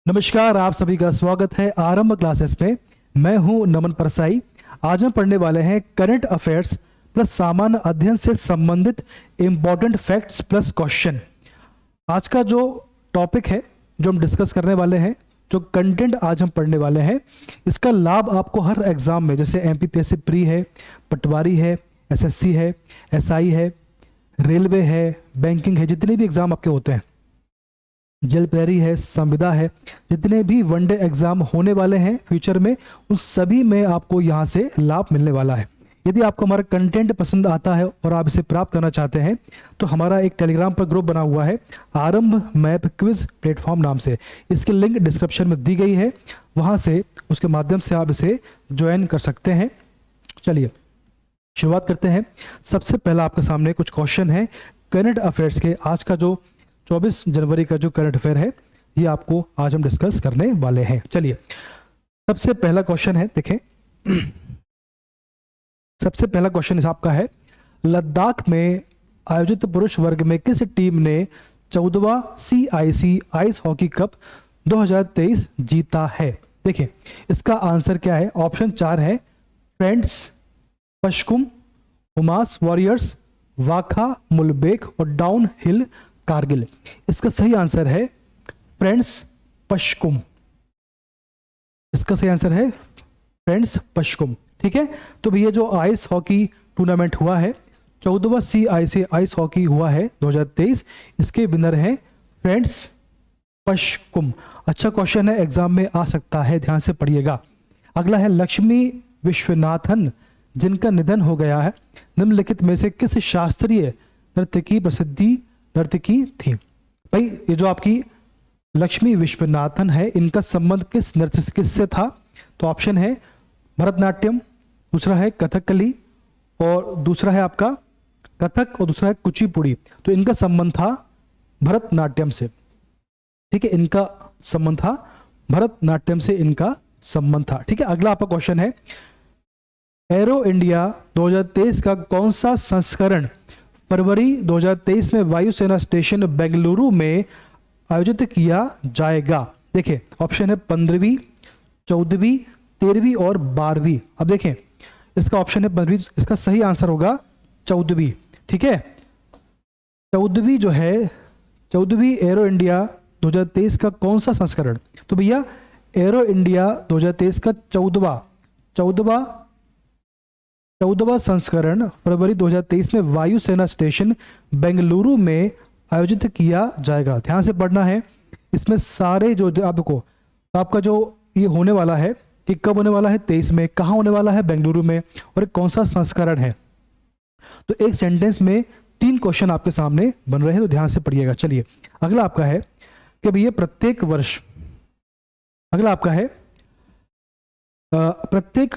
नमस्कार, आप सभी का स्वागत है आरंभ क्लासेस में। मैं हूं नमन परसाई। आज हम पढ़ने वाले हैं करंट अफेयर्स प्लस सामान्य अध्ययन से संबंधित इंपॉर्टेंट फैक्ट्स प्लस क्वेश्चन। आज का जो टॉपिक है, जो हम डिस्कस करने वाले हैं, जो कंटेंट आज हम पढ़ने वाले हैं, इसका लाभ आपको हर एग्जाम में, जैसे एमपीपीएससी प्री है, पटवारी है, एसएससी है, एसआई है, रेलवे है, बैंकिंग है, जितने भी एग्जाम आपके होते हैं, जेल प्रेरी है, संविदा है, जितने भी वनडे एग्जाम होने वाले हैं फ्यूचर में, उन सभी में आपको यहाँ से लाभ मिलने वाला है। यदि आपको हमारा कंटेंट पसंद आता है और आप इसे प्राप्त करना चाहते हैं तो हमारा एक टेलीग्राम पर ग्रुप बना हुआ है, आरंभ मैप क्विज प्लेटफॉर्म नाम से। इसकी लिंक डिस्क्रिप्शन में दी गई है, वहाँ से उसके माध्यम से आप इसे ज्वाइन कर सकते हैं। चलिए शुरुआत करते हैं। सबसे पहला आपके सामने कुछ क्वेश्चन है करंट अफेयर्स के। आज का जो 24 जनवरी का जो करंट अफेयर है, ये आपको आज हम डिस्कस करने वाले हैं। चलिए सबसे पहला क्वेश्चन है, देखें। सबसे पहला क्वेश्चन आपका है, लद्दाख में आयोजित पुरुष वर्ग में किस टीम ने 14वां CIC आइस हॉकी कप 2023 जीता है? देखिए इसका आंसर क्या है। ऑप्शन 4 है फ्रेंड्स, पश्कुम, हुमास वॉरियर्स, वाखा मुलबेक और डाउन हिल कारगिल। इसका सही आंसर है फ्रेंड्स पश्कुम। इसका सही आंसर है फ्रेंड्स पश्कुम। ठीक है, तो भैया जो आइस हॉकी टूर्नामेंट हुआ है, 14वां CIC आइस हॉकी हुआ है 2023, इसके विनर हैं फ्रेंड्स पश्कुम। अच्छा क्वेश्चन है, एग्जाम में आ सकता है, ध्यान से पढ़िएगा। अगला है लक्ष्मी विश्वनाथन, जिनका निधन हो गया है, निम्नलिखित में से किस शास्त्रीय नृत्य की प्रसिद्धि नर्तकी थी? भाई ये जो आपकी लक्ष्मी विश्वनाथन है, इनका संबंध किस नृत्य से किससे था? तो ऑप्शन है भरतनाट्यम, दूसरा है कथकली और दूसरा है आपका कथक और दूसरा है कुचिपुड़ी। तो इनका संबंध था भरतनाट्यम से। ठीक है, इनका संबंध था भरतनाट्यम से, इनका संबंध था। ठीक है, अगला आपका क्वेश्चन है, एरो इंडिया 2023 का कौन सा संस्करण फरवरी 2023 में वायुसेना स्टेशन बेंगलुरु में आयोजित किया जाएगा? देखिए ऑप्शन है 15वीं, 14वीं, 13वीं और 12वीं। अब देखें इसका ऑप्शन है 15वीं, इसका सही आंसर होगा 14वीं। ठीक है, 14वीं जो है, 14वीं एरो इंडिया 2023 का कौन सा संस्करण? तो भैया एरो इंडिया 2023 का 14वां संस्करण फरवरी 2023 में वायुसेना स्टेशन बेंगलुरु में आयोजित किया जाएगा। ध्यान से पढ़ना है, इसमें सारे जो आपका जो ये होने वाला है, कि कब होने वाला है 23 में, कहाँ होने वाला है बेंगलुरु में, और कौन सा संस्करण है। तो एक सेंटेंस में 3 क्वेश्चन आपके सामने बन रहे हैं, तो ध्यान से पढ़िएगा। चलिए अगला आपका है कि भैया प्रत्येक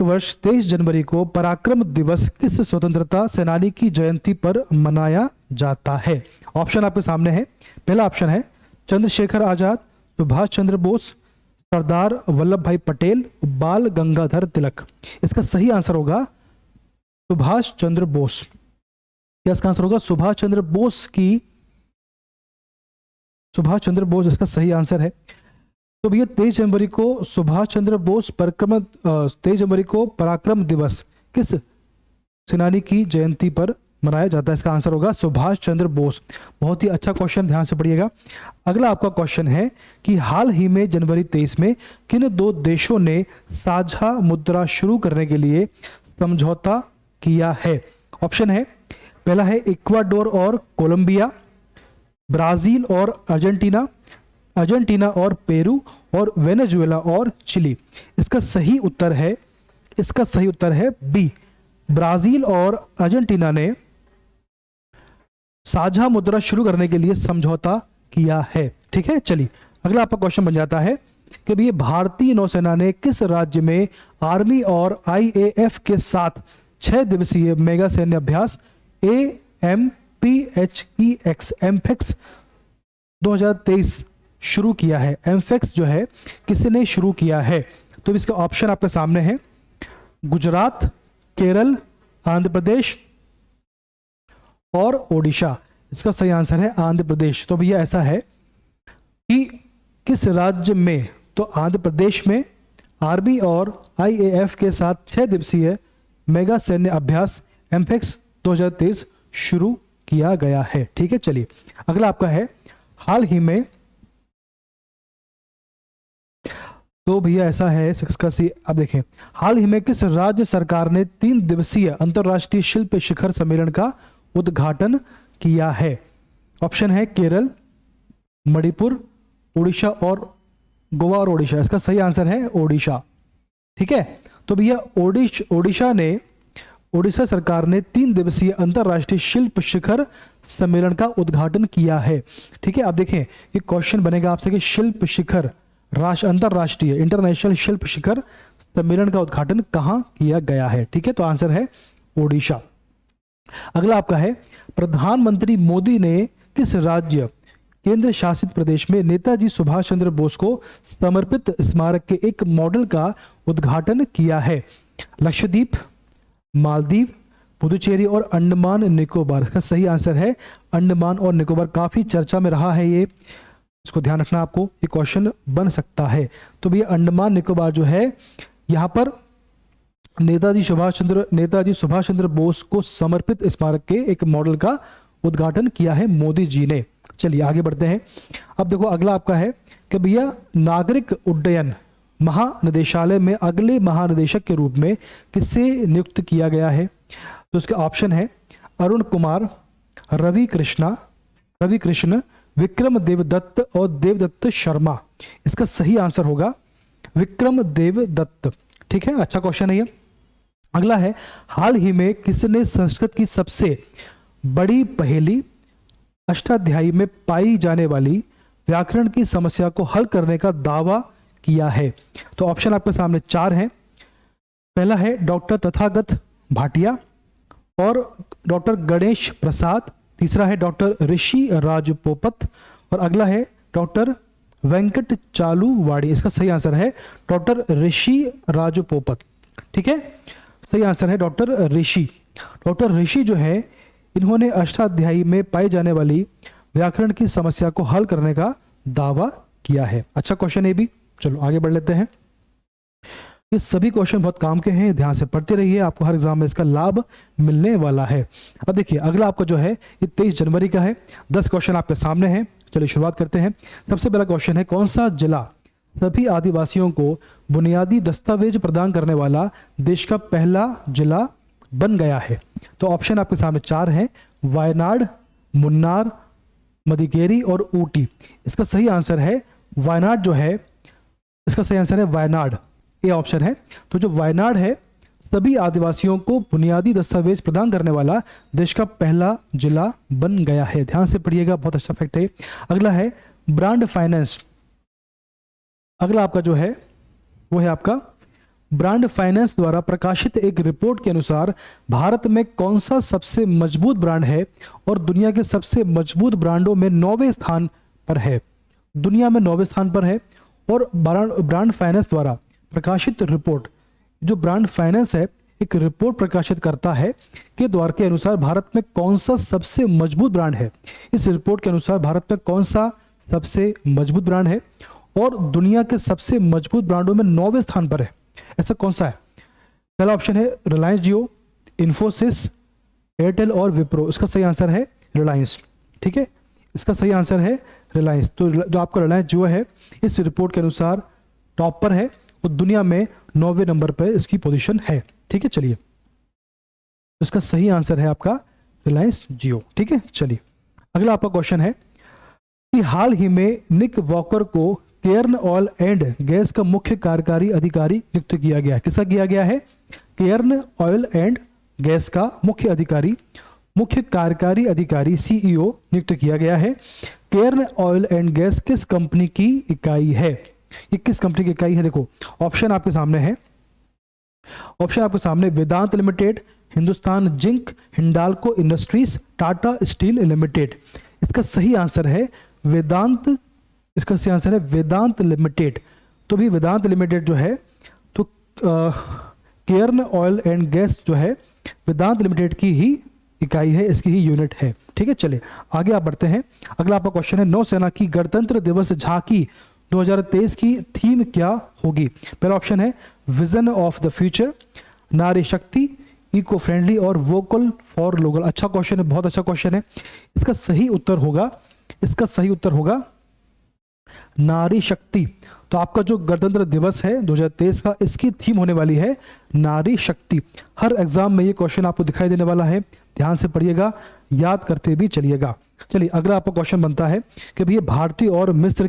वर्ष 23 जनवरी को पराक्रम दिवस किस स्वतंत्रता सेनानी की जयंती पर मनाया जाता है? ऑप्शन आपके सामने है। पहला ऑप्शन है चंद्रशेखर आजाद, सुभाष चंद्र बोस, सरदार वल्लभ भाई पटेल, बाल गंगाधर तिलक। इसका सही आंसर होगा सुभाष चंद्र बोस। क्या इसका आंसर होगा? सुभाष चंद्र बोस इसका सही आंसर है। तो भैया 23 जनवरी को सुभाष चंद्र बोस 23 जनवरी को पराक्रम दिवस किस सेनानी की जयंती पर मनाया जाता है? इसका आंसर होगा सुभाष चंद्र बोस। बहुत ही अच्छा क्वेश्चन, ध्यान से पढ़िएगा। अगला आपका क्वेश्चन है कि हाल ही में जनवरी 23 में किन 2 देशों ने साझा मुद्रा शुरू करने के लिए समझौता किया है? ऑप्शन है, पहला है इक्वाडोर और कोलंबिया, ब्राजील और अर्जेंटीना और पेरू, और वेनेजुएला और चिली। इसका सही उत्तर है बी, ब्राजील और अर्जेंटीना ने साझा मुद्रा शुरू करने के लिए समझौता किया है। ठीक है, चलिए अगला आपका क्वेश्चन बन जाता है कि भैया भारतीय नौसेना ने किस राज्य में आर्मी और IAF के साथ 6 दिवसीय मेगा सैन्य अभ्यास एमफेक्स 2023 शुरू किया है? एमफेक्स जो है किसने शुरू किया है? तो इसका ऑप्शन आपके सामने है, गुजरात, केरल, आंध्र प्रदेश और ओडिशा। इसका सही आंसर है आंध्र प्रदेश। तो भैया ऐसा है कि किस राज्य में तो आंध्र प्रदेश में आर्मी और आईएएफ के साथ 6 दिवसीय मेगा सैन्य अभ्यास एम्फेक्स 2023 शुरू किया गया है। ठीक है, चलिए अगला आपका है हाल ही में, तो भैया ऐसा है 6 का सी। अब देखें, हाल ही में किस राज्य सरकार ने 3 दिवसीय अंतर्राष्ट्रीय शिल्प शिखर सम्मेलन का उद्घाटन किया है? ऑप्शन है केरल, मणिपुर, उड़ीसा और गोवा और ओडिशा। इसका सही आंसर है ओडिशा। ठीक है, तो भैया ओडिशा सरकार ने 3 दिवसीय अंतर्राष्ट्रीय शिल्प शिखर सम्मेलन का उद्घाटन किया है। ठीक है, अब देखें ये क्वेश्चन बनेगा आपसे कि शिल्प शिखर अंतर्राष्ट्रीय इंटरनेशनल शिल्प शिखर सम्मेलन का उद्घाटन कहां किया गया है? ठीक है, तो आंसर है ओडिशा। अगला आपका है प्रधानमंत्री मोदी ने किस राज्य केंद्र शासित प्रदेश में नेताजी सुभाष चंद्र बोस को समर्पित स्मारक के एक मॉडल का उद्घाटन किया है? लक्षद्वीप, मालदीव, पुदुचेरी और अंडमान निकोबार। इसका सही आंसर है अंडमान और निकोबार। काफी चर्चा में रहा है ये, इसको ध्यान रखना, आपको ये क्वेश्चन बन सकता है। तो भैया अंडमान निकोबार जो है, यहां पर नेताजी सुभाष चंद्र बोस को समर्पित स्मारक के एक मॉडल का उद्घाटन किया है मोदी जी ने। चलिए आगे बढ़ते हैं। अब देखो अगला आपका है कि भैया नागरिक उड्डयन महानिदेशालय में अगले महानिदेशक के रूप में किसे नियुक्त किया गया है? तो इसके ऑप्शन है अरुण कुमार, रवि कृष्ण, विक्रम देवदत्त और देवदत्त शर्मा। इसका सही आंसर होगा विक्रम देवदत्त। ठीक है, अच्छा क्वेश्चन है ये। अगला है हाल ही में किसने संस्कृत की सबसे बड़ी पहेली अष्टाध्यायी में पाई जाने वाली व्याकरण की समस्या को हल करने का दावा किया है? तो ऑप्शन आपके सामने 4 हैं। पहला है डॉक्टर तथागत भाटिया और डॉक्टर गणेश प्रसाद, तीसरा है डॉक्टर ऋषि राजपोपत और अगला है डॉक्टर वेंकट चालूवाड़ी। इसका सही आंसर है डॉक्टर ऋषि राजपोपत। ठीक है, सही आंसर है डॉक्टर ऋषि। डॉक्टर ऋषि जो है, इन्होंने अष्टाध्यायी में पाई जाने वाली व्याकरण की समस्या को हल करने का दावा किया है। अच्छा क्वेश्चन है भी। चलो आगे बढ़ लेते हैं। ये सभी क्वेश्चन बहुत काम के हैं, ध्यान से पढ़ते रहिए, आपको हर एग्जाम में इसका लाभ मिलने वाला है। अब देखिए अगला आपका जो है ये 23 जनवरी का है। 10 क्वेश्चन आपके सामने हैं। चलिए शुरुआत करते हैं। सबसे पहला क्वेश्चन है कौन सा जिला सभी आदिवासियों को बुनियादी दस्तावेज प्रदान करने वाला देश का पहला जिला बन गया है? तो ऑप्शन आपके सामने 4 हैं, वायनाड, मुन्नार, मदिकेरी और ऊटी। इसका सही आंसर है वायनाड जो है, इसका सही आंसर है वायनाड, ये ऑप्शन है। तो जो वायनाड है सभी आदिवासियों को बुनियादी दस्तावेज प्रदान करने वाला देश का पहला जिला बन गया है। ध्यान से पढ़िएगा, बहुत अच्छा फैक्ट है। अगला है ब्रांड फाइनेंस। अगला आपका जो है वो है आपका ब्रांड फाइनेंस द्वारा प्रकाशित एक रिपोर्ट के अनुसार भारत में कौन सा सबसे मजबूत ब्रांड है और दुनिया के सबसे मजबूत ब्रांडों में 9वें स्थान पर है? दुनिया में 9वें स्थान पर है। और ब्रांड फाइनेंस द्वारा प्रकाशित रिपोर्ट, जो ब्रांड फाइनेंस है एक रिपोर्ट प्रकाशित करता है के द्वारा के अनुसार भारत में कौन सा सबसे मजबूत ब्रांड है। इस रिपोर्ट के अनुसार भारत में कौन सा सबसे मजबूत ब्रांड है और दुनिया के सबसे मजबूत ब्रांडों में 9वें स्थान पर है, ऐसा कौन सा है? पहला ऑप्शन है रिलायंस जियो, इन्फोसिस, एयरटेल और विप्रो। इसका सही आंसर है रिलायंस। ठीक है, इसका सही आंसर है रिलायंस। तो जो आपका रिलायंस जियो है इस रिपोर्ट के अनुसार टॉप पर है और दुनिया में 9वें नंबर पर इसकी पोजीशन है। ठीक है, चलिए इसका सही आंसर है आपका रिलायंस जियो। ठीक है, चलिए अगला आपका क्वेश्चन है कि हाल ही में निक वॉकर को केयर्न ऑयल एंड गैस का मुख्य कार्यकारी अधिकारी नियुक्त किया गया है। किसका किया गया है? केयर्न ऑयल एंड गैस का मुख्य कार्यकारी अधिकारी सीईओ नियुक्त किया गया है। केयर्न ऑयल एंड गैस किस कंपनी की इकाई है? ये किस कंपनी की इकाई है? देखो ऑप्शन आपके सामने है। ऑप्शन आपके सामने Vedanta Limited, Hindustan Zinc, Hindalco Industries, Tata Steel Limited. इसका सही आंसर है वेदांत। इसका सही आंसर है वेदांत लिमिटेड। तो भी वेदांत लिमिटेड जो है तो केयर्न ऑयल एंड गैस जो है वेदांत लिमिटेड की ही इकाई है, इसकी ही यूनिट है। ठीक है, चलिए आगे आप बढ़ते हैं। अगला आपका क्वेश्चन है नौसेना की गणतंत्र दिवस झांकी 2023 की थीम क्या होगी? पहला ऑप्शन है विजन ऑफ द फ्यूचर, नारी शक्ति, इको फ्रेंडली और वोकल फॉर लोकल। अच्छा क्वेश्चन है, बहुत अच्छा क्वेश्चन है। इसका सही उत्तर होगा नारी शक्ति। तो आपका जो गणतंत्र दिवस है 2023 का, इसकी थीम होने वाली है नारी शक्ति। हर एग्जाम में ये क्वेश्चन आपको दिखाई देने वाला है, ध्यान से पढ़िएगा, याद करते भी चलिएगा। चलिए अगला आपका क्वेश्चन बनता है कि भैया भारतीय और मिस्र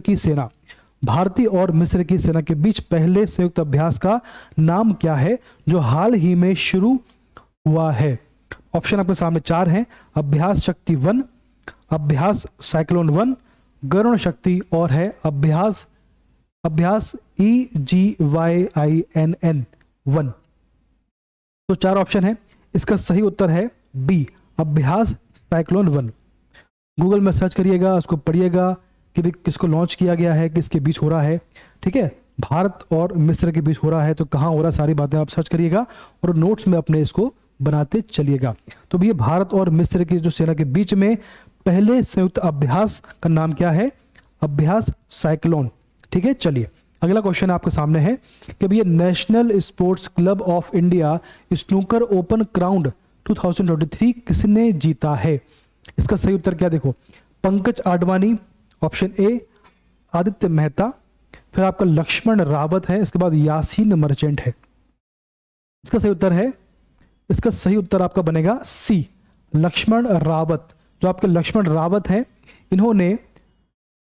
की सेना के बीच पहले संयुक्त अभ्यास का नाम क्या है जो हाल ही में शुरू हुआ है? ऑप्शन आपके सामने 4 हैं। अभ्यास शक्ति 1, अभ्यास साइक्लोन 1, गरुण शक्ति और है अभ्यास EGYINN 1। तो 4 ऑप्शन है, इसका सही उत्तर है बी, अभ्यास साइक्लोन 1। गूगल में सर्च करिएगा, उसको पढ़िएगा कि भी किसको लॉन्च किया गया है, किसके बीच हो रहा है। ठीक है, भारत और मिस्र के बीच हो रहा है, तो कहाँ हो रहा है सारी बातें आप सर्च करिएगा और नोट्स में अपने इसको बनाते चलिएगा। तो भैया भारत और मिस्र की जो सेना के बीच में पहले संयुक्त अभ्यास का नाम क्या है? अभ्यास साइक्लोन। ठीक है, चलिए अगला क्वेश्चन आपके सामने है कि भैया national sports club of India snooker open crown 2023 किसने जीता है? इसका सही उत्तर क्या? देखो, पंकज आडवाणी, ऑप्शन ए आदित्य मेहता, फिर आपका लक्ष्मण रावत है, इसके बाद यासीन मर्चेंट है। इसका सही उत्तर आपका बनेगा सी, लक्ष्मण रावत। जो आपके लक्ष्मण रावत हैं, इन्होंने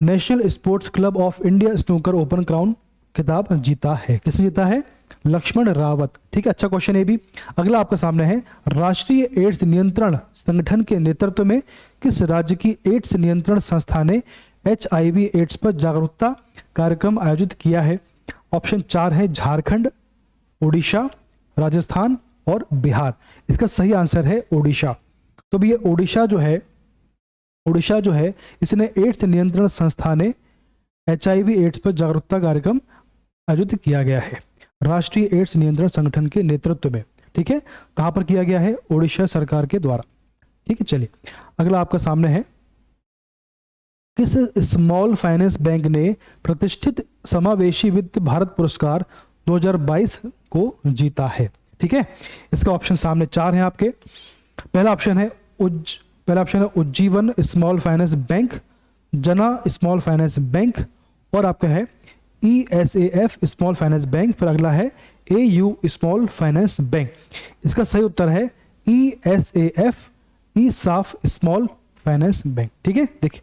national sports club of India snooker open crown खिताब जीता है। किसने जीता है? लक्ष्मण रावत। ठीक है, अच्छा क्वेश्चन है भी। अगला आपके सामने है, राष्ट्रीय एड्स नियंत्रण संगठन के नेतृत्व में किस राज्य की एड्स नियंत्रण संस्था ने HIV एड्स पर जागरूकता कार्यक्रम आयोजित किया है? ऑप्शन 4 है, झारखंड, ओडिशा, राजस्थान और बिहार। इसका सही आंसर है ओडिशा। तो भी ये ओडिशा जो है इसने एड्स नियंत्रण संस्था ने HIV एड्स पर जागरूकता कार्यक्रम आयोजित किया गया है राष्ट्रीय एड्स नियंत्रण संगठन के नेतृत्व में। ठीक है, कहां पर किया गया है? ओडिशा सरकार के द्वारा। ठीक है, चलिए अगला आपका सामने है, किस स्मॉल फाइनेंस बैंक ने प्रतिष्ठित समावेशी वित्त भारत पुरस्कार 2022 को जीता है? ठीक है, इसका ऑप्शन सामने 4 हैं आपके। पहला ऑप्शन है उज्जीवन स्मॉल फाइनेंस बैंक, जना स्मॉल फाइनेंस बैंक और आपका है ESAF स्मॉल फाइनेंस बैंक, फिर अगला है AU स्मॉल फाइनेंस बैंक। इसका सही उत्तर है ESAF स्मॉल फाइनेंस बैंक। ठीक है, देखिए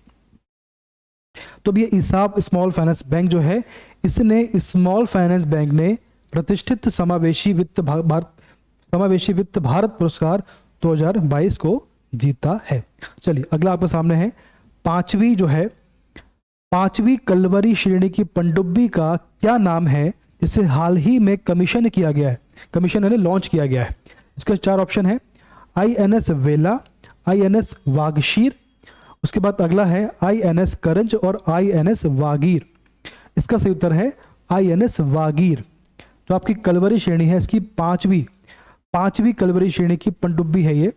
तो ये ESAF स्मॉल फाइनेंस बैंक जो है, इसने स्मॉल फाइनेंस बैंक ने प्रतिष्ठित समावेशी वित्त भारत पुरस्कार 2022 को जीता है। चलिए अगला आपके सामने है, पांचवी कलवरी श्रेणी की पनडुब्बी का क्या नाम है जिसे हाल ही में कमीशन किया गया है? कमीशन यानी लॉन्च किया गया है। इसका 4 ऑप्शन है, INS वेला, INS वागशीर, उसके बाद अगला है INS करंज और INS वागीर। इसका सही उत्तर है INS वागीर। जो आपकी कलवरी श्रेणी है, इसकी पांचवी कलवरी श्रेणी की पनडुब्बी है ये,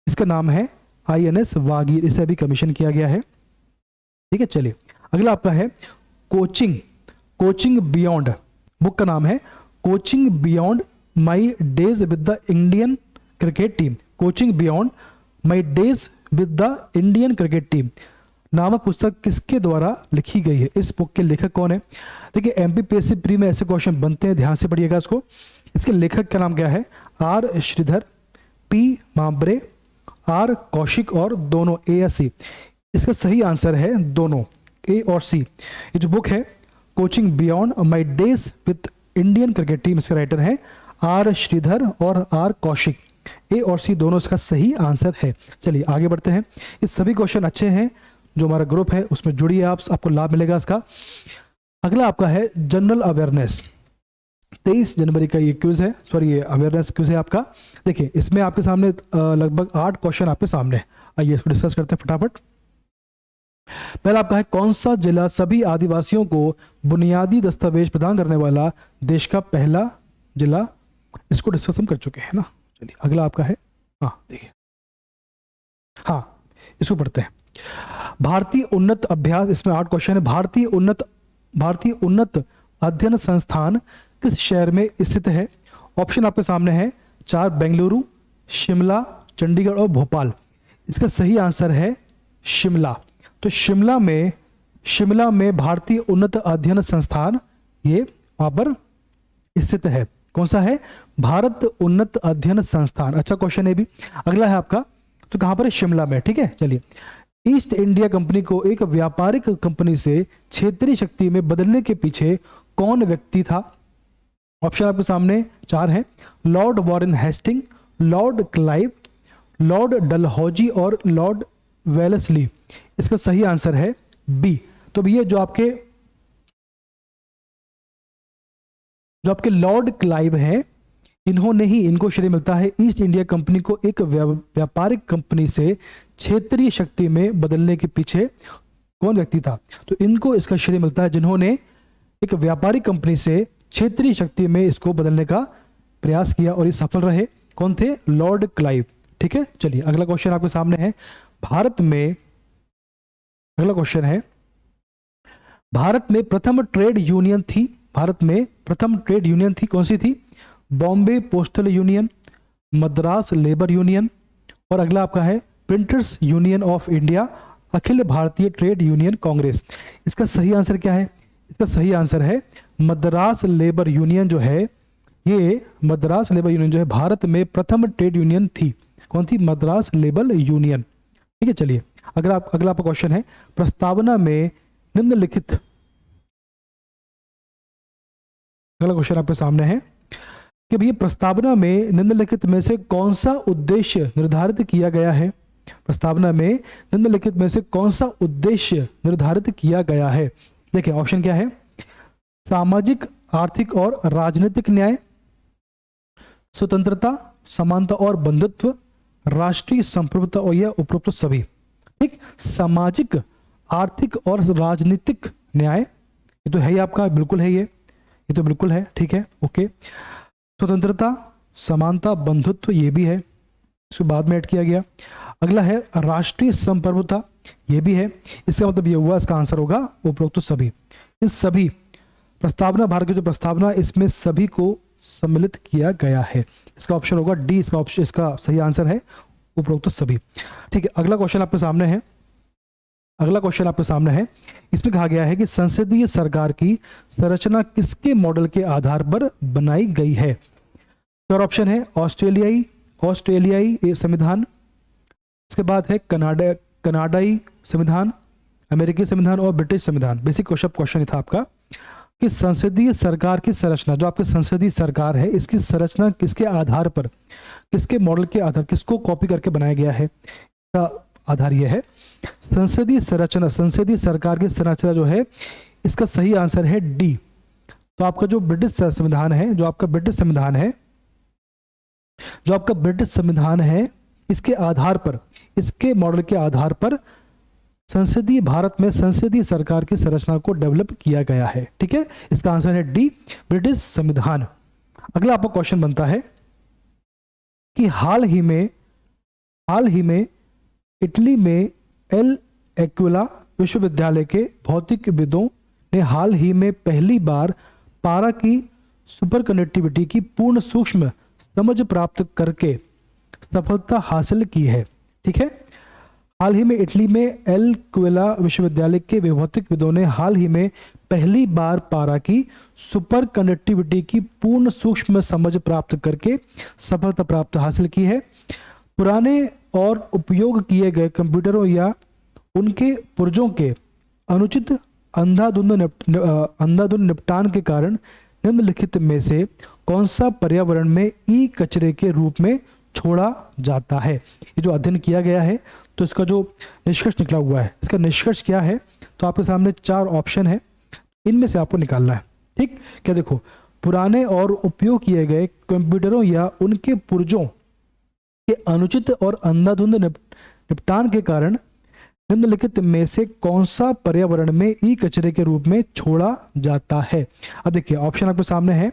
इसका नाम है INS वागीर। इसे अभी कमीशन किया गया है। ठीक है, चलिए अगला आपका है कोचिंग बियॉन्ड, बुक का नाम है coaching beyond my days with the Indian cricket team. Coaching beyond my days with the Indian cricket team नामक पुस्तक किसके द्वारा लिखी गई है? इस बुक के लेखक कौन है? देखिए MPPSC प्री में ऐसे क्वेश्चन बनते हैं, ध्यान से पढ़िएगा इसको। इसके लेखक का नाम क्या है? R Shridhar, P मांबरे, R Kaushik और दोनों A या C। इसका सही आंसर है दोनों, A और C। ये जो बुक है coaching beyond my days with Indian cricket team, इसके राइटर हैं R श्रीधर और R कौशिक। A और C दोनों इसका सही आंसर है। चलिए आगे बढ़ते हैं। ये सभी क्वेश्चन अच्छे हैं, जो हमारा ग्रुप है उसमें जुड़िए आप, आपको लाभ मिलेगा इसका। अगला आपका है जनरल अवेयरनेस। 23 जनवरी का ये क्विज है, सॉरी ये अवेयरनेस क्विज है आपका। देखिए इसमें आपके सामने लगभग 8 क्वेश्चन आपके सामने है। आइए इसको डिस्कस करते हैं फटाफट। पहला आपका है, कौन सा जिला सभी आदिवासियों को बुनियादी दस्तावेज प्रदान करने वाला देश का पहला जिला? इसको डिस्कस हम कर चुके हैं ना। चलिए अगला आपका है, देखिए इसको पढ़ते हैं। भारतीय उन्नत अभ्यास, इसमें 8 क्वेश्चन है। भारतीय उन्नत भारतीय उन्नत अध्ययन संस्थान किस शहर में स्थित है? ऑप्शन आपके सामने है 4 बेंगलुरु, शिमला, चंडीगढ़ और भोपाल। इसका सही आंसर है शिमला। तो शिमला में भारतीय उन्नत अध्ययन संस्थान ये वहां पर स्थित है। कौन सा है? भारत उन्नत अध्ययन संस्थान। अच्छा क्वेश्चन है भी। अगला है आपका, तो कहां पर है? शिमला में। ठीक है, चलिए। ईस्ट इंडिया कंपनी को एक व्यापारिक कंपनी से क्षेत्रीय शक्ति में बदलने के पीछे कौन व्यक्ति था? ऑप्शन आपके सामने 4 हैं। Lord Warren Hastings, Lord Clive, Lord Dalhousie और लॉर्ड वेलेस्ली। इसका सही आंसर है बी। तो भैया जो आपके लॉर्ड क्लाइव हैं, इनको श्रेय मिलता है ईस्ट इंडिया कंपनी को एक व्यापारिक कंपनी से क्षेत्रीय शक्ति में बदलने के पीछे कौन व्यक्ति था? तो इनको इसका श्रेय मिलता है जिन्होंने एक व्यापारिक कंपनी से क्षेत्रीय शक्ति में इसको बदलने का प्रयास किया और ये सफल रहे। कौन थे? Lord Clive. ठीक है, चलिए अगला क्वेश्चन आपके सामने है। अगला क्वेश्चन है, भारत में प्रथम ट्रेड यूनियन थी, कौन सी थी? Bombay postal union, Madras labour union और अगला आपका है printers union of India, Akhil Bharatiya trade union Congress. इसका सही आंसर क्या है? इसका सही आंसर है मद्रास लेबर यूनियन जो है, ये मद्रास लेबर यूनियन जो है भारत में प्रथम ट्रेड यूनियन थी। कौन थी? Madras labour union. ठीक है, चलिए अगला आपका क्वेश्चन है, प्रस्तावना में निम्नलिखित, अगला क्वेश्चन आपके सामने है कि भैया प्रस्तावना में निम्नलिखित में से कौन सा उद्देश्य निर्धारित किया गया है? प्रस्तावना में निम्नलिखित में से कौन सा उद्देश्य निर्धारित किया गया है? देखिए ऑप्शन क्या है? सामाजिक, आर्थिक और राजनीतिक न्याय, स्वतंत्रता, समानता और बंधुत्व, राष्ट्रीय संप्रभुता और यह उपरोक्त सभी। ठीक, सामाजिक, आर्थिक और राजनीतिक न्याय, ये तो है ही आपका, बिल्कुल है ये तो बिल्कुल है। ठीक है, ओके। स्वतंत्रता, समानता, बंधुत्व ये भी है, इसको बाद में ऐड किया गया। अगला है राष्ट्रीय संप्रभुता, ये भी है। इसका मतलब ये हुआ, इसका आंसर होगा उपरोक्त सभी। इन सभी प्रस्तावना, भारत की जो प्रस्तावना, इसमें सभी को सम्मिलित किया गया है। इसका ऑप्शन होगा डी, इसका सही आंसर है उपरोक्त सभी। ठीक है, अगला क्वेश्चन आपके सामने है। इसमें कहा गया है कि संसदीय सरकार की संरचना किसके मॉडल के आधार पर बनाई गई है? तो ऑप्शन है ऑस्ट्रेलियाई संविधान, इसके बाद है कनाडाई संविधान, अमेरिकी संविधान और ब्रिटिश संविधान। बेसिक क्वेश्चन था आपका कि संसदीय सरकार की संरचना, जो आपकी संसदीय सरकार है, इसकी संरचना किसके आधार पर, किसके मॉडल के आधार, किसको कॉपी करके बनाया गया है? आधार यह है संसदीय सरकार की संरचना जो है, इसका सही आंसर है डी। तो आपका जो ब्रिटिश संविधान है, जो आपका ब्रिटिश संविधान है, इसके आधार पर, इसके मॉडल के आधार पर भारत में संसदीय सरकार की संरचना को डेवलप किया गया है। ठीक है, इसका आंसर है डी, ब्रिटिश संविधान। अगला आपका क्वेश्चन बनता है कि हाल ही में इटली में एल एक्विला विश्वविद्यालय के भौतिकविदों ने हाल ही में पहली बार पारा की सुपर कंडक्टिविटी की पूर्ण सूक्ष्म समझ प्राप्त करके सफलता हासिल की है। ठीक है, हाल ही में इटली में एल क्विला विश्वविद्यालय के भौतिकविदों ने हाल ही में पहली बार पारा की सुपर कंडक्टिविटी की पूर्ण सूक्ष्म समझ प्राप्त करके सफलता प्राप्त हासिल की है। पुराने और उपयोग किए गए कंप्यूटरों या उनके पुर्जों के अनुचित अंधाधुंध निपटान के कारण निम्नलिखित में से कौन सा पर्यावरण में ई कचरे के रूप में छोड़ा जाता है? ये जो अध्ययन किया गया है, तो इसका जो निष्कर्ष निकला हुआ है, इसका निष्कर्ष क्या है? तो आपके सामने 4 ऑप्शन है, इनमें से आपको निकालना है। ठीक, क्या देखो, पुराने और उपयोग किए गए कंप्यूटरों या उनके पुर्जों के अनुचित और अंधाधुंध निपटान के कारण निम्नलिखित में से कौन सा पर्यावरण में ई कचरे के रूप में छोड़ा जाता है? अब देखिए ऑप्शन आपके सामने है।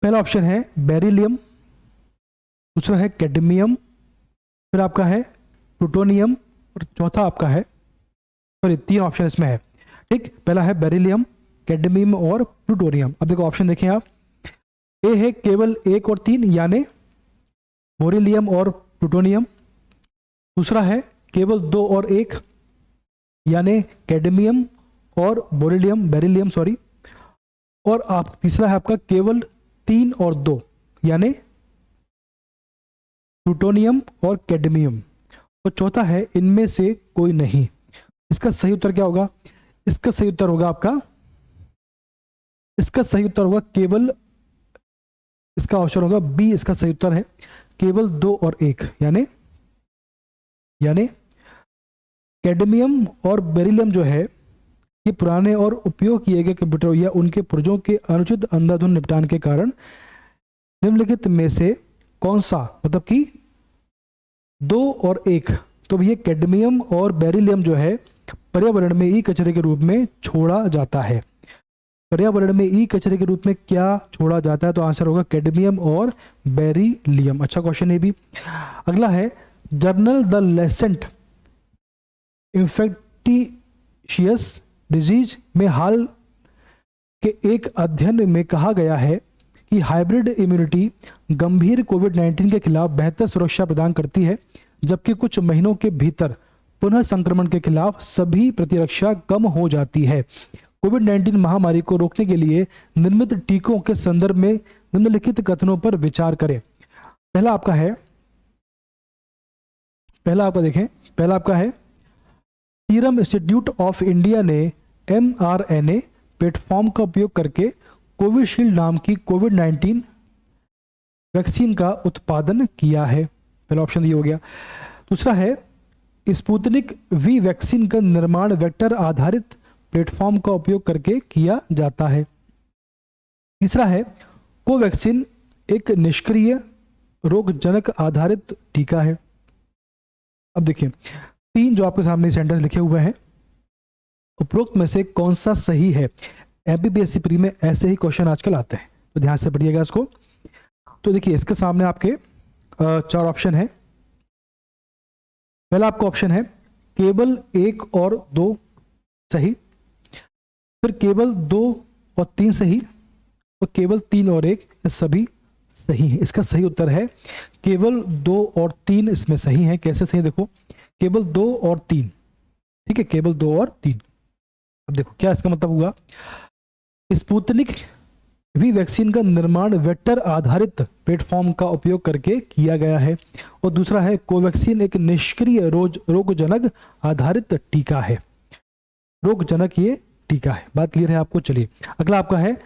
पहला ऑप्शन है बेरिलियम, दूसरा है कैडमियम, फिर आपका है प्लूटोनियम और चौथा आपका है, सॉरी 3 ऑप्शन इसमें है। ठीक, पहला है बेरिलियम, कैडमियम और प्लूटोनियम। अब देखो ऑप्शन देखें आप, ए है केवल 1 और 3 यानी बेरिलियम और प्लूटोनियम। दूसरा है केवल 2 और 1 यानी कैडमियम और बेरिलियम सॉरी। और आप तीसरा है आपका केवल 3 और 2 यानी प्लूटोनियम और कैडमियम। और चौथा है इनमें से कोई नहीं। इसका सही उत्तर क्या होगा? इसका सही उत्तर होगा आपका, इसका सही उत्तर होगा केवल, इसका ऑप्शन होगा बी, इसका सही उत्तर है केवल 2 और 1 यानी कैडमियम और बेरिलियम जो है ये पुराने और उपयोग किए गए कंप्यूटर या उनके पुर्जों के अनुचित अंधाधुंध निपटान के कारण निम्नलिखित में से कौन सा, मतलब कि 2 और 1, तो ये कैडमियम और बेरिलियम जो है पर्यावरण में ई कचरे के रूप में छोड़ा जाता है। पर्यावरण में ई कचरे के रूप में क्या छोड़ा जाता है? तो आंसर होगा कैडमियम और बेरिलियम। अच्छा क्वेश्चन है भी। अगला है जर्नल द लेसेंट इंफेक्टिशियस डिजीज में हाल के एक अध्ययन में कहा गया है कि हाइब्रिड इम्यूनिटी गंभीर कोविड-19 के खिलाफ बेहतर सुरक्षा प्रदान करती है, जबकि कुछ महीनों के भीतर पुनः संक्रमण के खिलाफ सभी प्रतिरक्षा कम हो जाती है। कोविड-19 महामारी को रोकने के लिए निर्मित टीकों के संदर्भ में निम्नलिखित कथनों पर विचार करें। पहला आपका है सीरम इंस्टीट्यूट ऑफ इंडिया ने mRNA प्लेटफॉर्म का उपयोग करके कोविशील्ड नाम की कोविड-19 वैक्सीन का उत्पादन किया है। पहला ऑप्शन ये हो गया। दूसरा है स्पुतनिक वी वैक्सीन का निर्माण वेक्टर आधारित प्लेटफॉर्म का उपयोग करके किया जाता है। तीसरा है कोवैक्सीन एक निष्क्रिय रोगजनक आधारित टीका है। अब देखिए 3 जो आपके सामने सेंटेंस लिखे हुए हैं, उपरोक्त में से कौन सा सही है? एमपीपीएससी प्री में ऐसे ही क्वेश्चन आजकल आते हैं, तो ध्यान से पढ़िएगा इसको। तो देखिए इसके सामने आपके 4 ऑप्शन है। पहला आपका ऑप्शन है केवल 1 और 2 सही, फिर केवल 2 और 3 सही, और केवल 3 और 1 सभी सही है। इसका सही उत्तर है केवल 2 और 3 इसमें सही है। कैसे सही? देखो केवल 2 और 3, ठीक है, केवल 2 और 3। अब देखो क्या इसका मतलब हुआ, स्पुतनिक वी वैक्सीन का निर्माण वेक्टर आधारित प्लेटफॉर्म का उपयोग करके किया गया है, और दूसरा है कोवैक्सीन एक निष्क्रिय रोगजनक आधारित टीका है। रोगजनक ये टीका है। बात क्लियर है आपको? चलिए अगला आपका है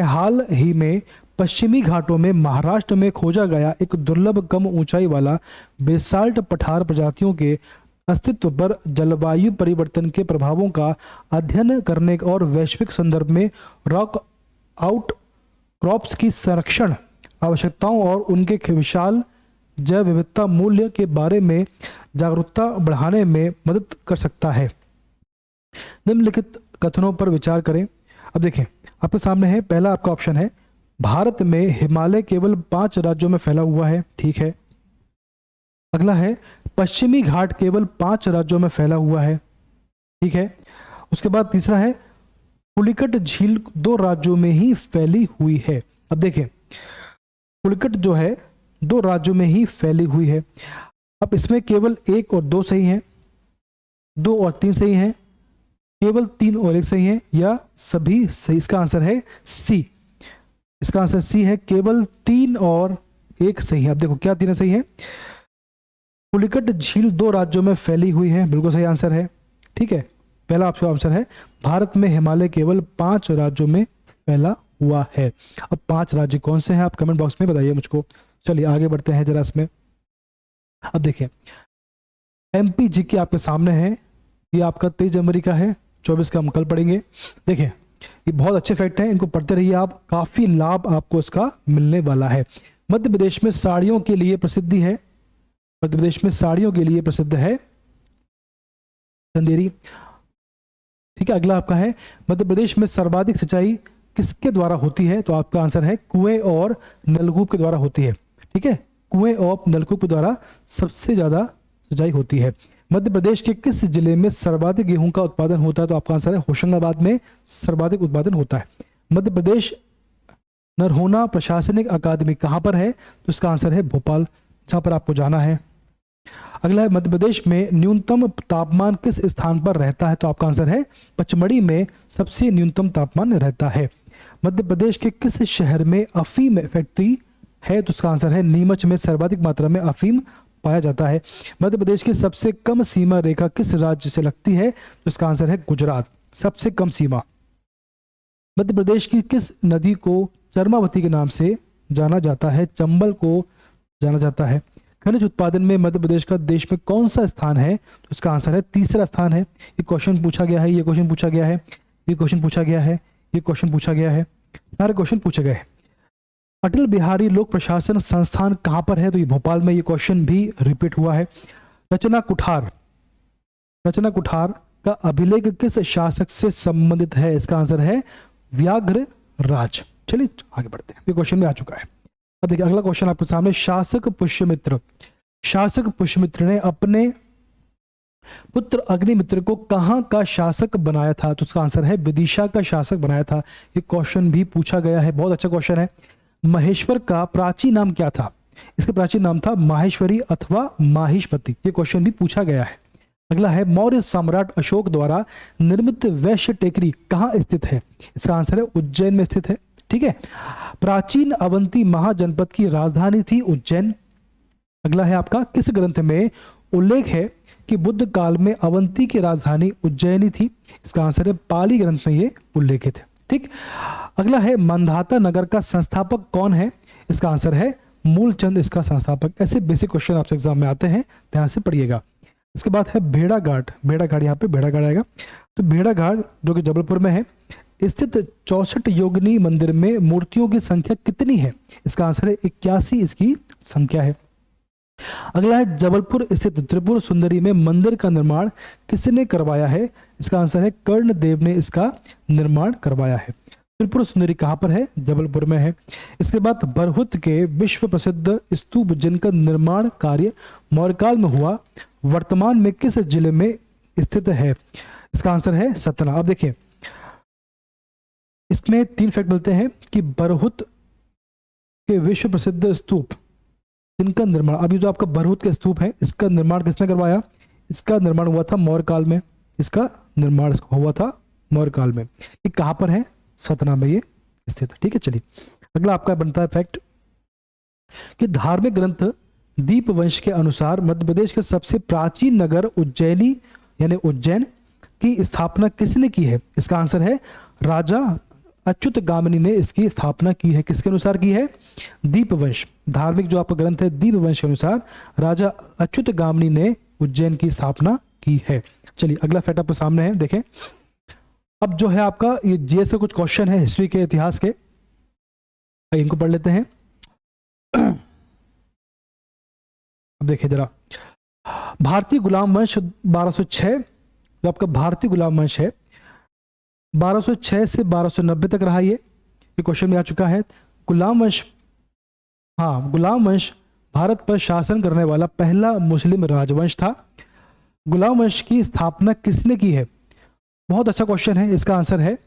हाल ही में पश्चिमी घाटों में महाराष्ट्र में खोजा गया एक दुर्लभ कम ऊंचाई वाला बेसाल्ट पठार प्रजातियों के अस्तित्व पर जलवायु परिवर्तन के प्रभावों का अध्ययन करने और वैश्विक संदर्भ में रॉक आउट क्रॉप्स की संरक्षण आवश्यकताओं और उनके विशाल जैव विविधता मूल्य के बारे में जागरूकता बढ़ाने में मदद कर सकता है। निम्नलिखित कथनों पर विचार करें। अब देखें आपके सामने है, पहला आपका ऑप्शन है भारत में हिमालय केवल 5 राज्यों में फैला हुआ है, ठीक है। अगला है पश्चिमी घाट केवल 5 राज्यों में फैला हुआ है, ठीक है। उसके बाद तीसरा है पुलिकट झील 2 राज्यों में ही फैली हुई है। अब देखें पुलिकट जो है 2 राज्यों में ही फैली हुई है। अब इसमें केवल 1 और 2 सही हैं, 2 और 3 सही हैं, केवल 3 और 1 सही है, या सभी सही? इसका आंसर है सी। इसका आंसर सी है, केवल 3 और 1 सही है। अब देखो क्या तीनों सही है? पुलिकट झील 2 राज्यों में फैली हुई है, बिल्कुल सही आंसर है, ठीक है। पहला आपका आंसर है भारत में हिमालय केवल 5 राज्यों में फैला हुआ है। अब 5 राज्य कौन से हैं आप कमेंट बॉक्स में बताइए मुझको। चलिए आगे बढ़ते हैं जरा इसमें। अब देखिए एमपी जीके आपके सामने है, ये आपका 23 जनवरी का है, 24 का हम कल पढ़ेंगे। देखिए ये बहुत अच्छे फैक्ट हैं, इनको पढ़ते रहिए आप, काफी लाभ आपको इसका मिलने वाला है। मध्य प्रदेश में साड़ियों के लिए प्रसिद्धि है, मध्य प्रदेश में साड़ियों के लिए प्रसिद्ध है चंदेरी, ठीक है। अगला आपका है मध्य प्रदेश में सर्वाधिक सिंचाई किसके द्वारा होती है? तो आपका आंसर है कुएं और नलकूप के द्वारा होती है, ठीक है। कुएं और नलकूप के द्वारा सबसे ज्यादा सिंचाई होती है। मध्य प्रदेश के किस जिले में सर्वाधिक गेहूं का उत्पादन होता है? तो आपका आंसर है होशंगाबाद में सर्वाधिक उत्पादन होता है। मध्य प्रदेश नरहोना प्रशासनिक अकादमी कहां पर है? तो इसका आंसर है भोपाल, जहां पर आपको जाना है। अगला है मध्य प्रदेश में न्यूनतम तापमान किस स्थान पर रहता है? तो आपका आंसर है पचमढ़ी में सबसे न्यूनतम तापमान रहता है। मध्य प्रदेश के किस शहर में अफीम फैक्ट्री है? तो इसका आंसर है नीमच में सर्वाधिक मात्रा में अफीम पाया जाता है। मध्य प्रदेश की सबसे कम सीमा रेखा किस राज्य से लगती है? तो इसका आंसर है गुजरात, सबसे कम सीमा। मध्य प्रदेश की किस नदी को चरमावती के नाम से जाना जाता है? चंबल को जाना जाता है। खनिज उत्पादन में मध्य प्रदेश का देश में कौन सा स्थान है? तो इसका आंसर है तीसरा स्थान है। ये क्वेश्चन पूछा गया है, ये क्वेश्चन पूछा गया है, ये क्वेश्चन पूछा गया है, ये क्वेश्चन पूछा गया है, सारे क्वेश्चन पूछे गए हैं। अटल बिहारी लोक प्रशासन संस्थान कहां पर है? तो ये भोपाल में। ये क्वेश्चन भी रिपीट हुआ है। रचना कुठार का अभिलेख किस शासक से संबंधित है? इसका आंसर है व्याघ्र राज। चलिए आगे बढ़ते हैं, ये क्वेश्चन में आ चुका है। अब देखिए अगला क्वेश्चन आपके सामने। शासक पुष्यमित्र ने अपने पुत्र अग्निमित्र को कहां का शासक बनाया था? तो उसका आंसर है विदिशा का शासक बनाया था। ये क्वेश्चन भी पूछा गया है, बहुत अच्छा क्वेश्चन है। महेश्वर का प्राचीन नाम क्या था? इसका प्राचीन नाम था माहेश्वरी अथवा माहिष्मति। ये क्वेश्चन भी पूछा गया है। अगला है मौर्य सम्राट अशोक द्वारा निर्मित वैश्य टेकरी कहाँ स्थित है? इसका आंसर है उज्जैन में स्थित है। ठीक है। प्राचीन अवंती महाजनपद की राजधानी थी उज्जैन। अगला है आपका किस ग्रंथ में उल्लेख है कि बुद्ध काल में अवंती की राजधानी उज्जैनी थी? इसका आंसर है पाली ग्रंथ में ये उल्लेखित है। ठीक। अगला है मंधाता नगर का संस्थापक कौन है? इसका आंसर है मूलचंद इसका संस्थापक। ऐसे बेसिक क्वेश्चन आपसे एग्जाम में आते हैं, ध्यान से पढ़िएगा। इसके बाद है भेड़ाघाट। यहाँ पे भेड़ाघाट आएगा। तो भेड़ाघाट जो कि जबलपुर में है स्थित 64 योगिनी मंदिर में मूर्तियों की संख्या कितनी है? इसका आंसर है 81 इसकी संख्या है। अगला है जबलपुर स्थित त्रिपुर सुंदरी में मंदिर का निर्माण किसने करवाया है? इसका आंसर है कर्णदेव ने इसका निर्माण करवाया है। त्रिपुर सुंदरी कहां पर है? जबलपुर में है। इसके बाद बरहुत के विश्व प्रसिद्ध स्तूप जिनका निर्माण कार्य मौर्यकाल में हुआ वर्तमान में किस जिले में स्थित है? इसका आंसर है सतना। अब देखिए इसमें 3 फैक्ट मिलते हैं कि बरहुत के विश्व प्रसिद्ध स्तूप जिनका निर्माण, अभी जो आपका बरहुत के स्तूप है इसका निर्माण किसने करवाया? इसका निर्माण हुआ था मौर्यकाल में। इसका निर्माण हुआ था मौर्यकाल में। ये कहां पर है? सतना में ये स्थित है। ठीक है। चलिए अगला आपका बनता है फैक्ट कि धार्मिक ग्रंथ दीप वंश के अनुसार मध्य प्रदेश के सबसे प्राचीन नगर उज्जैनी यानी उज्जैन की स्थापना किसने की है? इसका आंसर है राजा अच्युत गामिनी ने इसकी स्थापना की है। किसके अनुसार की है? दीपवंश। धार्मिक जो आपका ग्रंथ है दीपवंश के अनुसार राजा अच्युत गामिनी ने उज्जैन की स्थापना की है। चलिए अगला फैक्ट आपके सामने है, देखें। अब जो है आपका ये जीएस के कुछ क्वेश्चन है हिस्ट्री के, इतिहास के, इनको पढ़ लेते हैं। अब देखिए जरा, भारतीय गुलाम वंश 1206, जो आपका भारतीय गुलाम वंश है 1206 से 1290 तक रहा। ये क्वेश्चन में आ चुका है। गुलाम वंश, हाँ गुलाम वंश भारत पर शासन करने वाला पहला मुस्लिम राजवंश था। गुलाम वंश की स्थापना किसने की है? बहुत अच्छा क्वेश्चन है। इसका आंसर है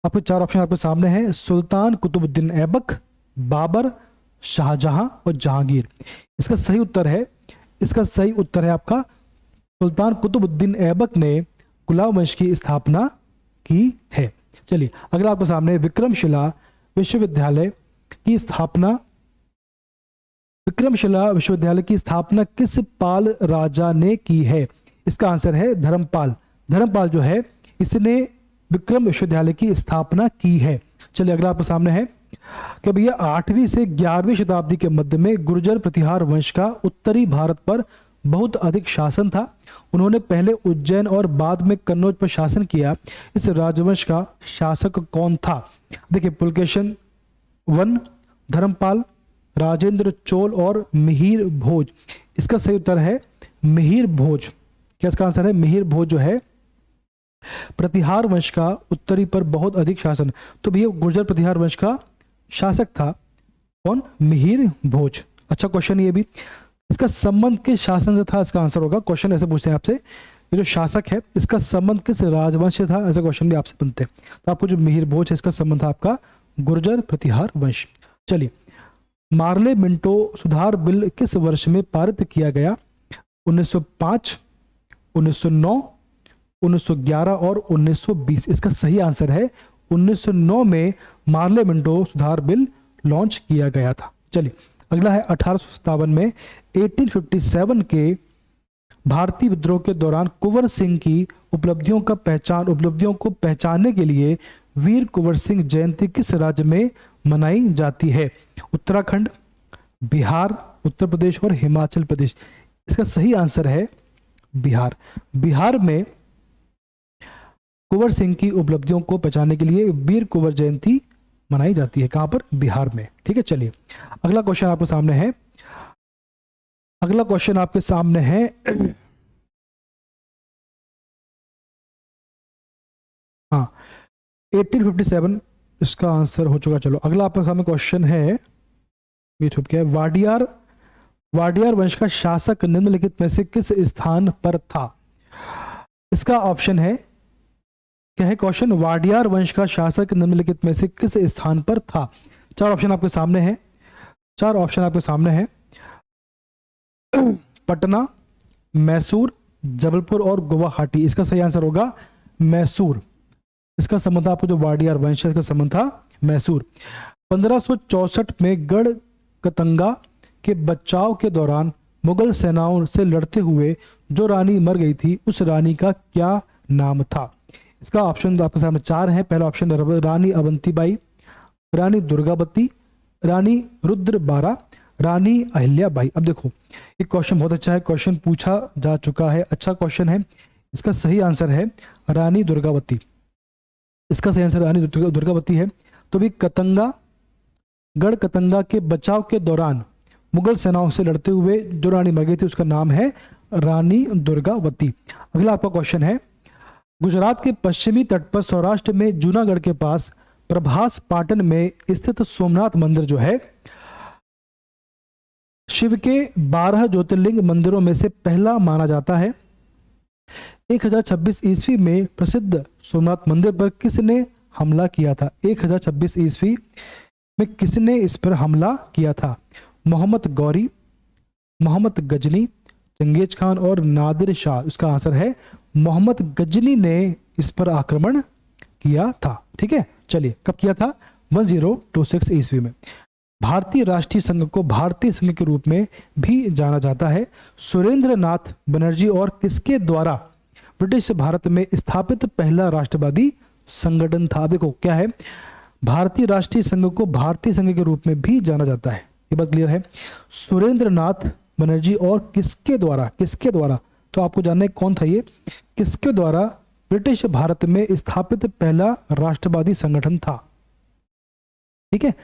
आपके 4 ऑप्शन आपके सामने हैं। सुल्तान कुतुबुद्दीन ऐबक, बाबर, शाहजहां और जहांगीर। इसका सही उत्तर है आपका सुल्तान कुतुबुद्दीन ऐबक ने गुलाम वंश की स्थापना की है। चलिए अगला आपके सामने विक्रमशिला विश्वविद्यालय की स्थापना किस पाल राजा ने की है? इसका आंसर है धर्मपाल। धर्मपाल जो है इसने विक्रम विश्वविद्यालय की स्थापना की है। चलिए अगला आपके सामने है कि भैया 8वीं से 11वीं शताब्दी के मध्य में गुर्जर प्रतिहार वंश का उत्तरी भारत पर बहुत अधिक शासन था। उन्होंने पहले उज्जैन और बाद में कन्नौज पर शासन किया। इस राजवंश का शासक कौन था? देखिए पुलकेशन 1, धर्मपाल, राजेंद्र चोल और मिहिर भोज। इसका सही उत्तर है मिहिर भोज। क्या इसका आंसर है? मिहिर भोज जो है प्रतिहार वंश का उत्तरी पर बहुत अधिक शासन, तो भैया गुर्जर प्रतिहार वंश का शासक था कौन? मिहिर भोज। अच्छा क्वेश्चन ये भी। इसका संबंध किस शासन से था? इसका आंसर होगा, क्वेश्चन ऐसे पूछते हैं आपसे, ये जो शासक है इसका संबंध किस राजवंश से था? ऐसे क्वेश्चन भी आपसे बनते हैं। तो आपको जो मिहिर भोज है इसका संबंध था आपका गुर्जर प्रतिहार वंश। चलिए, मार्ले मिंटो सुधार बिल किस वर्ष में पारित किया गया? 1905, 1909, 1911 और 1920। इसका सही आंसर है 1909 में मार्ले मिंटो सुधार बिल लॉन्च किया गया था। चलिए, अगला है 1857 में 1857 के भारतीय विद्रोह के दौरान कुंवर सिंह की उपलब्धियों को पहचानने के लिए वीर कुंवर सिंह जयंती किस राज्य में मनाई जाती है? उत्तराखंड, बिहार, उत्तर प्रदेश और हिमाचल प्रदेश। इसका सही आंसर है बिहार। बिहार में कुंवर सिंह की उपलब्धियों को पहचानने के लिए वीर कुंवर जयंती मनाई जाती है। कहां पर? बिहार में। ठीक है, चलिए अगला क्वेश्चन आपके सामने है। अगला क्वेश्चन आपके सामने है हाँ, 1857 इसका आंसर हो चुका। चलो अगला आपके सामने क्वेश्चन है, क्या है? वाडियार वंश का शासक निम्नलिखित में से किस स्थान पर था? इसका ऑप्शन है, क्या है क्वेश्चन? वाडियार वंश का शासक निम्नलिखित में से किस स्थान पर था? चार ऑप्शन आपके सामने हैं। पटना, मैसूर, जबलपुर और गुवाहाटी। इसका सही आंसर होगा मैसूर। इसका संबंध आपको जो वाडियार वंश है इसका संबंध था मैसूर। 1564 में गढ़ कतंगा के बचाव के दौरान मुगल सेनाओं से लड़ते हुए जो रानी मर गई थी उस रानी का क्या नाम था? इसका ऑप्शन आपके सामने चार है। पहला ऑप्शन रानी अवंतीबाई, रानी दुर्गावती, रानी रुद्रबारा, रानी अहिल्याबाई। अब देखो, एक क्वेश्चन बहुत अच्छा है, क्वेश्चन पूछा जा चुका है, अच्छा क्वेश्चन है। इसका सही आंसर है रानी दुर्गावती। इसका सही आंसर रानी दुर्गावती है। तो भी गढ़ कतंगा के बचाव के दौरान मुगल सेनाओं से लड़ते हुए जो रानी मर गई थी उसका नाम है रानी दुर्गावती। अगला आपका क्वेश्चन है, गुजरात के पश्चिमी तट पर सौराष्ट्र में जूनागढ़ के पास प्रभास पाटन में स्थित सोमनाथ मंदिर जो है शिव के 12 ज्योतिर्लिंग मंदिरों में से पहला माना जाता है। 1026 ईस्वी में प्रसिद्ध सोमनाथ मंदिर पर किसने हमला किया था? 1026 ईस्वी में किसने इस पर हमला किया था? मोहम्मद गौरी, मोहम्मद गजनी, चंगेज खान और नादिर शाह। इसका आंसर है मोहम्मद गजनी ने इस पर आक्रमण किया था। ठीक है, चलिए कब किया था? 1026 ईस्वी में। भारतीय राष्ट्रीय संघ को भारतीय संघ के रूप में भी जाना जाता है। सुरेंद्र नाथ बनर्जी और किसके द्वारा ब्रिटिश भारत में स्थापित पहला राष्ट्रवादी संगठन था? देखो क्या है, भारतीय राष्ट्रीय संघ को भारतीय संघ के रूप में भी जाना जाता है, ये बात क्लियर है। सुरेंद्र नाथ बनर्जी और किसके द्वारा तो आपको जानना है कौन था ये, किसके द्वारा ब्रिटिश भारत में स्थापित पहला राष्ट्रवादी संगठन था? ठीक है,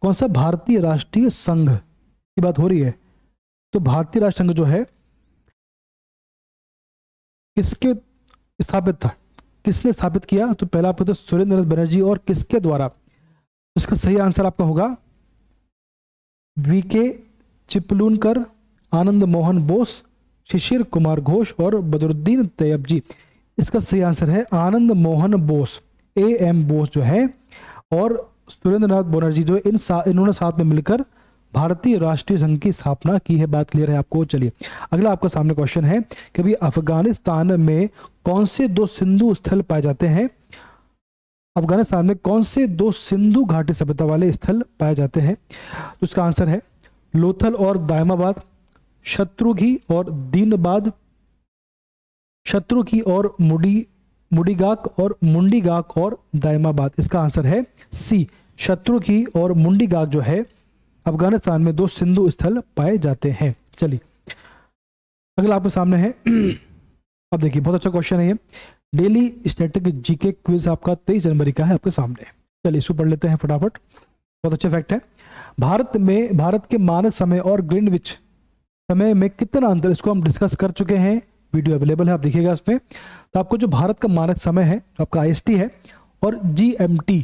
कौन सा? भारतीय राष्ट्रीय संघ की बात हो रही है। तो भारतीय राष्ट्रीय संघ जो है किसके स्थापित था, किसने स्थापित किया? तो पहला आपको तो सुरेंद्र नाथ बनर्जी और किसके द्वारा। इसका सही आंसर आपका होगा वीके चिपलूनकर, आनंद मोहन बोस, शिशिर कुमार घोष और बदरुद्दीन तैयबजी। इसका सही आंसर है आनंद मोहन बोस, AM बोस जो है, और सुरेंद्र नाथ बनर्जी जो इन्होंने साथ में मिलकर भारतीय राष्ट्रीय संघ की स्थापना की है। बात क्लियर है आपको? चलिए अगला आपका सामने क्वेश्चन है कि भाई अफगानिस्तान में कौन से दो सिंधु स्थल पाए जाते हैं? अफगानिस्तान में कौन से दो सिंधु घाटी सभ्यता वाले स्थल पाए जाते हैं? तो इसका आंसर है लोथल और दायमाबाद, शत्रुघी और दीनबाद, शत्रुघी और मुंडीगाक और मुंडीगाक और दायमाबाद। इसका आंसर है C, शत्रुघी और मुंडीगाक जो है अफगानिस्तान में दो सिंधु स्थल पाए जाते हैं। चलिए अगला आपके सामने है अब देखिए, बहुत अच्छा क्वेश्चन है ये। डेली स्टैटिक जीके क्विज आपका 23 जनवरी का है आपके सामने। चलिए इसको पढ़ लेते हैं फटाफट, बहुत अच्छे फैक्ट है। भारत के मानक समय और ग्रीनविच समय में कितना अंतर, इसको हम डिस्कस कर चुके हैं, वीडियो अवेलेबल है, आप देखिएगा उसमें। तो आपको जो भारत का मानक समय है आपका IST है और GMT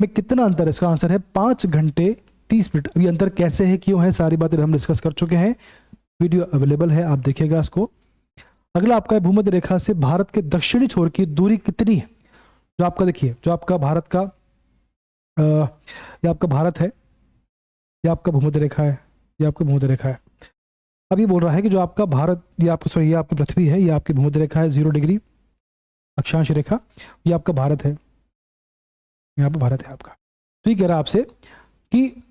में कितना अंतर है? इसका आंसर है 5 घंटे 30 मिनट। अभी अंतर कैसे है, क्यों है, सारी बातें हम डिस्कस कर चुके हैं। वीडियो अवेलेबल है, आप देखिएगा इसको। अगला आपका भूमध्य रेखा से भारत के दक्षिणी छोर की दूरी कितनी है? जो आपका देखिए, जो आपका भारत का ये आपका भारत है, ये आपका भूमध्य रेखा है, ये आपका भूमध्य रेखा है। अब ये बोल रहा है कि जो आपका भारत, ये आपका सॉरी ये आपकी पृथ्वी है, ये आपकी भूमध्य रेखा है 0 डिग्री अक्षांश रेखा, ये आपका भारत है, यहाँ पे भारत है आपका। तो ये कह रहा है आपसे कि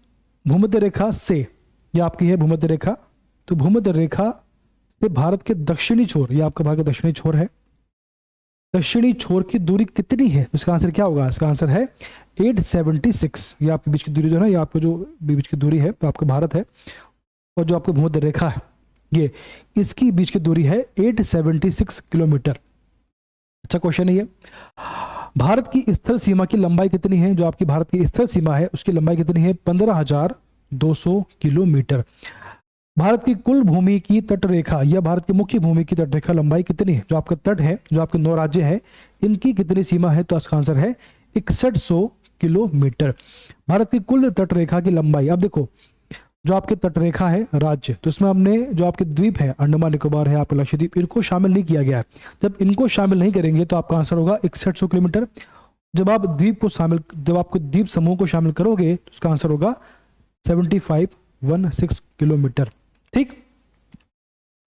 भूमध्य रेखा से, ये आपकी है भूमध्य रेखा, तो भूमध्य रेखा से भारत के दक्षिणी छोर, ये आपका भारत का दक्षिणी छोर है, दक्षिणी छोर की दूरी कितनी है? तो इसका आंसर क्या होगा? इसका आंसर है 876। ये आपके बीच की दूरी जो है ना, ये आपको जो बीच की दूरी है तो आपका भारत है, और जो आपका भूमध्य रेखा है ये, इसकी बीच की दूरी है 876 किलोमीटर। अच्छा क्वेश्चन है ये। भारत की स्थल सीमा की लंबाई कितनी है? जो आपकी भारत की स्थल सीमा है उसकी लंबाई कितनी है? 15,200 किलोमीटर। भारत की कुल भूमि की तट रेखा या भारत की मुख्य भूमि की तट रेखा लंबाई कितनी है? जो आपका तट है, जो आपके 9 राज्य हैं, इनकी कितनी सीमा है? तो इसका आंसर है 6100 किलोमीटर। भारत की कुल तट रेखा की लंबाई, अब देखो जो आपके तट रेखा है राज्य, तो इसमें हमने जो आपके द्वीप है, अंडमान निकोबार है, आपका लक्षद्वीप, इनको शामिल नहीं किया गया है। जब इनको शामिल नहीं करेंगे तो आपका आंसर होगा 6100 किलोमीटर। जब आप द्वीप को शामिल, जब आपको द्वीप समूह को शामिल करोगे तो उसका आंसर होगा 7516 किलोमीटर। ठीक,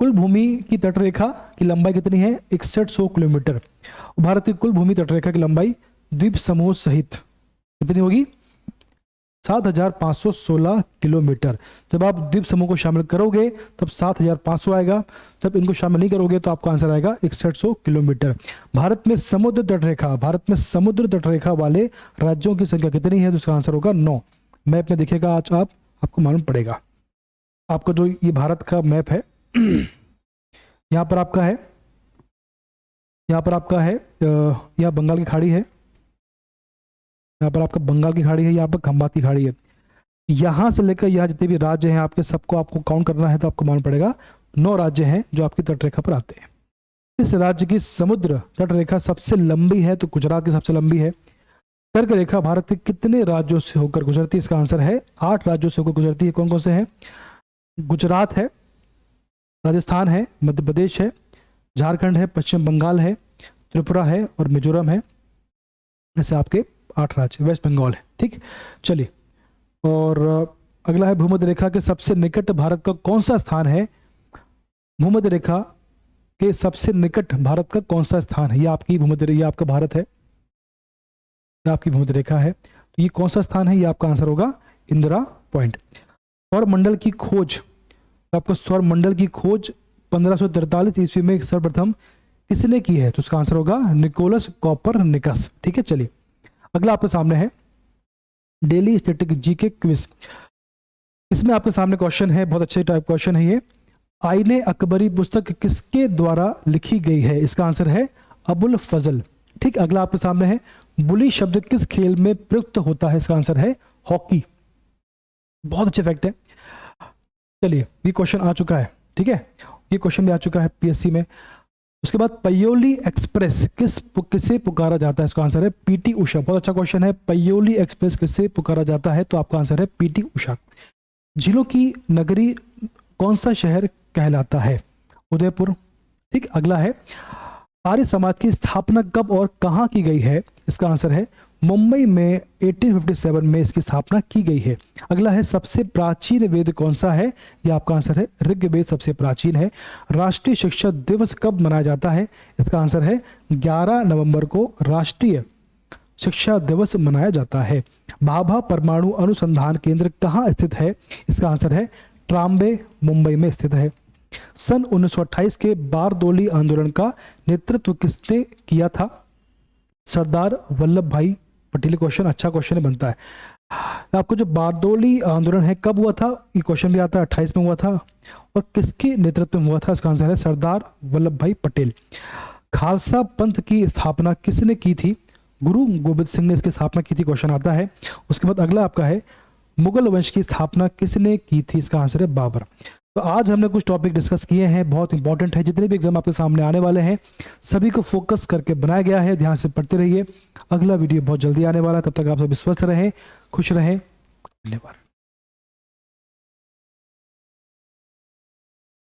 कुल भूमि की तटरेखा की लंबाई कितनी है? 6100 किलोमीटर। भारत की कुल भूमि तटरेखा की लंबाई द्वीप समूह सहित कितनी होगी? 7516 किलोमीटर। जब आप द्वीप समूह को शामिल करोगे तब 7500 आएगा, जब इनको शामिल नहीं करोगे तो आपका आंसर आएगा 6100 किलोमीटर। भारत में समुद्र तटरेखा, भारत में समुद्र तटरेखा वाले राज्यों की संख्या कितनी है? तो उसका आंसर होगा 9। मैप में देखिएगा आज आपको मालूम पड़ेगा। आपका जो ये भारत का मैप है यहाँ पर आपका है, यहाँ पर आपका है, यहाँ बंगाल की खाड़ी है, यहाँ पर आपका बंगाल की खाड़ी है, यहाँ पर खंबात की खाड़ी है। यहाँ से लेकर यहाँ जितने भी राज्य हैं आपके, सबको आपको काउंट करना है तो आपको मालूम पड़ेगा 9 राज्य हैं जो आपकी तटरेखा पर आते हैं। इस राज्य की समुद्र तटरेखा सबसे लंबी है तो गुजरात की सबसे लंबी है। कर्क रेखा भारत के कितने राज्यों से होकर गुजरती है? इसका आंसर है 8 राज्यों से होकर गुजरती है। कौन कौन से हैं? गुजरात है, राजस्थान है, मध्य प्रदेश है, झारखंड है, पश्चिम बंगाल है, त्रिपुरा है और मिजोरम है। ऐसे आपके 8 राज्य, वेस्ट बंगाल है। ठीक, चलिए, और अगला है भूमध्य रेखा के सबसे निकट भारत का कौन सा स्थान है? भूमध्य रेखा के सबसे निकट भारत का कौन सा स्थान है? ये आपकी भूमध्य, ये आपका भारत है, ये आपकी भूमध्य रेखा है, तो ये कौन सा स्थान है? ये आपका आंसर होगा इंदिरा पॉइंट। सौर मंडल की खोज, आपको सौर मंडल की खोज 1543 ईस्वी में सर्वप्रथम किसने की है? तो उसका आंसर होगा निकोलस कोपरनिकस। ठीक है, चलिए अगला आपके सामने है डेली स्टैटिक जीके क्विज। इसमें आपके सामने क्वेश्चन है, बहुत अच्छे टाइप क्वेश्चन है ये। आईने अकबरी पुस्तक किसके द्वारा लिखी गई है? इसका आंसर है अबुल फजल। ठीक, अगला आपके सामने है बुली शब्द किस खेल में प्रयुक्त होता है? इसका आंसर है हॉकी। बहुत अच्छे फैक्ट है। चलिए, ये क्वेश्चन आ चुका है, ठीक है, ये क्वेश्चन भी आ चुका है पीएससी में। उसके बाद पयोली एक्सप्रेस किसे पुकारा जाता है? इसका आंसर है पीटी उषा। बहुत अच्छा क्वेश्चन है, पयोली एक्सप्रेस किसे पुकारा जाता है? तो आपका आंसर है पीटी उषा। झीलों की नगरी कौन सा शहर कहलाता है? उदयपुर। ठीक, अगला है आर्य समाज की स्थापना कब और कहां की गई है? इसका आंसर है मुंबई में 1857 में इसकी स्थापना की गई है। अगला है सबसे प्राचीन वेद कौन सा है? यह आपका आंसर है ऋग्वेद सबसे प्राचीन है। राष्ट्रीय शिक्षा दिवस कब मनाया जाता है? इसका आंसर है 11 नवंबर को राष्ट्रीय शिक्षा दिवस मनाया जाता है। भाभा परमाणु अनुसंधान केंद्र कहाँ स्थित है? इसका आंसर है ट्राम्बे, मुंबई में स्थित है। सन 1928 के बारदोली आंदोलन का नेतृत्व किसने किया था? सरदार वल्लभ भाई पटेल। क्वेश्चन अच्छा क्वेश्चन बनता है। आपको जो बारदोली आंदोलन है कब हुआ था? ये क्वेश्चन भी आता है, 28 में हुआ था, और किसके नेतृत्व में हुआ था? इसका आंसर है सरदार वल्लभ भाई पटेल। खालसा पंथ की स्थापना किसने की थी? गुरु गोबिंद सिंह ने इसकी स्थापना की थी, क्वेश्चन आता है। उसके बाद अगला आपका है मुगल वंश की स्थापना किसने की थी? इसका आंसर है बाबर। तो आज हमने कुछ टॉपिक डिस्कस किए हैं, बहुत इंपॉर्टेंट है। जितने भी एग्जाम आपके सामने आने वाले हैं सभी को फोकस करके बनाया गया है, ध्यान से पढ़ते रहिए। अगला वीडियो बहुत जल्दी आने वाला है, तब तक आप सभी स्वस्थ रहें, खुश रहें। धन्यवाद।